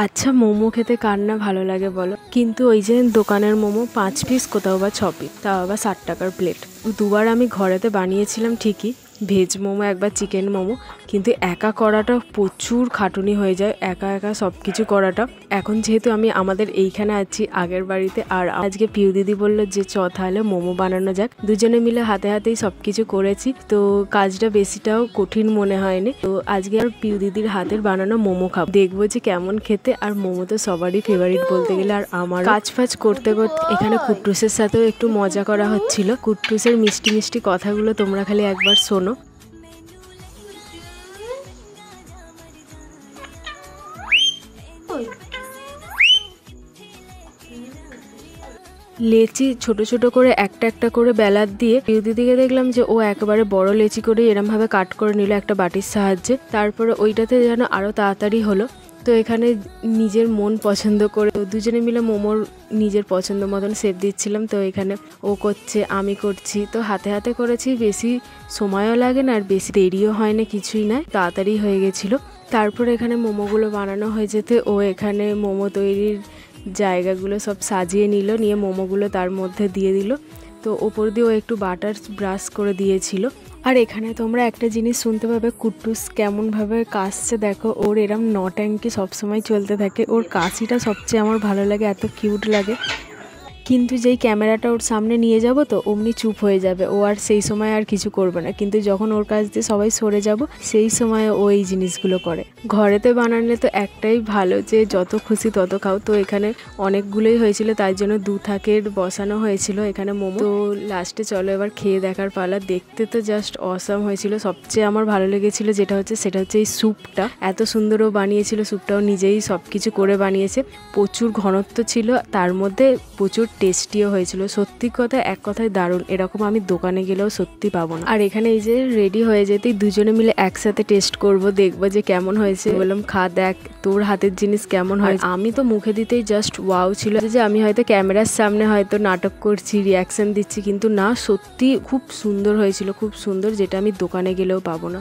আচ্ছা, মোমো খেতে কার না ভালো লাগে বলো, কিন্তু ওই যে দোকানের মোমো 5 পিস কোথাও বা 6 পিস, তাও আবার 60 টাকার প্লেট। দুবার আমি ঘরেতে বানিয়েছিলাম ঠিকই, ভেজ মোমো একবার চিকেন মোমো, কিন্তু একা করাটা প্রচুর খাটুনি হয়ে যায়, একা একা সব কিছু করাটা। এখন যেহেতু আমি আমাদের এইখানে আছি আগের বাড়িতে, আর আজকে পিউ দিদি বললো যে তাহলে মোমো বানানো যাক, দুজনে মিলে হাতে হাতেই সব কিছু করেছি, তো কাজটা বেশিটাও কঠিন মনে হয়নি। তো আজকে আর পিউ দিদির হাতের বানানো মোমো খাবো, দেখবো যে কেমন খেতে। আর মোমো তো সবারই ফেভারিট বলতে গেলে, আর আমার কাজ ফাজ করতে করতে এখানে কুট্টুসের সাথেও একটু মজা করা হচ্ছিল। কুট্টুসের মিষ্টি মিষ্টি কথাগুলো তোমরা খালি একবার শোনো। লেচি ছোট ছোট করে একটা একটা করে বেলার দিয়ে পিউ দিদিকে দেখলাম যে ও একবারে বড় লেচি করে এরম ভাবে কাট করে নিল একটা বাটির সাহায্যে। তারপরে ওইটাতে যেন আরো তাড়াতাড়ি হলো। তো এখানে নিজের মন পছন্দ করে দুজনে মিলে মোমোর নিজের পছন্দ মতন শেপ দিচ্ছিলাম। তো এখানে ও করছে, আমি করছি, তো হাতে হাতে করেছি, বেশি সময়ও লাগে না আর বেশি দেরিও হয় না, কিছুই না, তাড়াতাড়ি হয়ে গেছিলো। তারপরে এখানে মোমোগুলো বানানো হয়ে যেতে ও এখানে মোমো তৈরির জায়গাগুলো সব সাজিয়ে নিল, নিয়ে মোমোগুলো তার মধ্যে দিয়ে দিল। তো ওপর দিয়ে ও একটু বাটার ব্রাশ করে দিয়েছিল। আর এখানে তোমরা একটা জিনিস শুনতে পাবে, কুট্টুস কেমনভাবে কাশছে দেখো, ওর এরম নট্যাঙ্কি সবসময় চলতে থাকে। ওর কাশিটা সবচেয়ে আমার ভালো লাগে, এত কিউট লাগে। কিন্তু যেই ক্যামেরাটা ওর সামনে নিয়ে যাব তো অমনি চুপ হয়ে যাবে, ও আর সেই সময় আর কিছু করবে না। কিন্তু যখন ওর কাছ দিয়ে সবাই সরে যাব সেই সময় ও এই জিনিসগুলো করে। ঘরেতে বানালে তো একটাই ভালো যে যত খুশি তত খাও। তো এখানে অনেকগুলোই হয়েছিল, তাই জন্য 2 থাকের বসানো হয়েছিল এখানে মোমো। তো লাস্টে চলো এবার খেয়ে দেখার পালা। দেখতে তো জাস্ট অসাম হয়েছিল। সবচেয়ে আমার ভালো লেগেছিল সেটা হচ্ছে এই স্যুপটা, এত সুন্দর ও বানিয়েছিল। স্যুপটাও নিজেই সব কিছু করে বানিয়েছে, প্রচুর ঘনত্ব ছিল, তার মধ্যে প্রচুর টেস্টিও হয়েছিল। সত্যি কথা, এক কথায় দারুণ, এরকম আমি দোকানে গেলেও সত্যি পাবো না। আর এখানে এই যে রেডি হয়ে যেতেই দুজনে মিলে একসাথে টেস্ট করব, দেখবো যে কেমন হয়েছে। বললাম খা, দেখ তোর হাতের জিনিস কেমন হয়। আমি তো মুখে দিতেই জাস্ট ওয়াও ছিল, যে আমি হয়তো ক্যামেরার সামনে হয়তো নাটক করছি, রিয়াকশন দিচ্ছি, কিন্তু না, সত্যি খুব সুন্দর হয়েছিল, খুব সুন্দর, যেটা আমি দোকানে গেলেও পাবো না।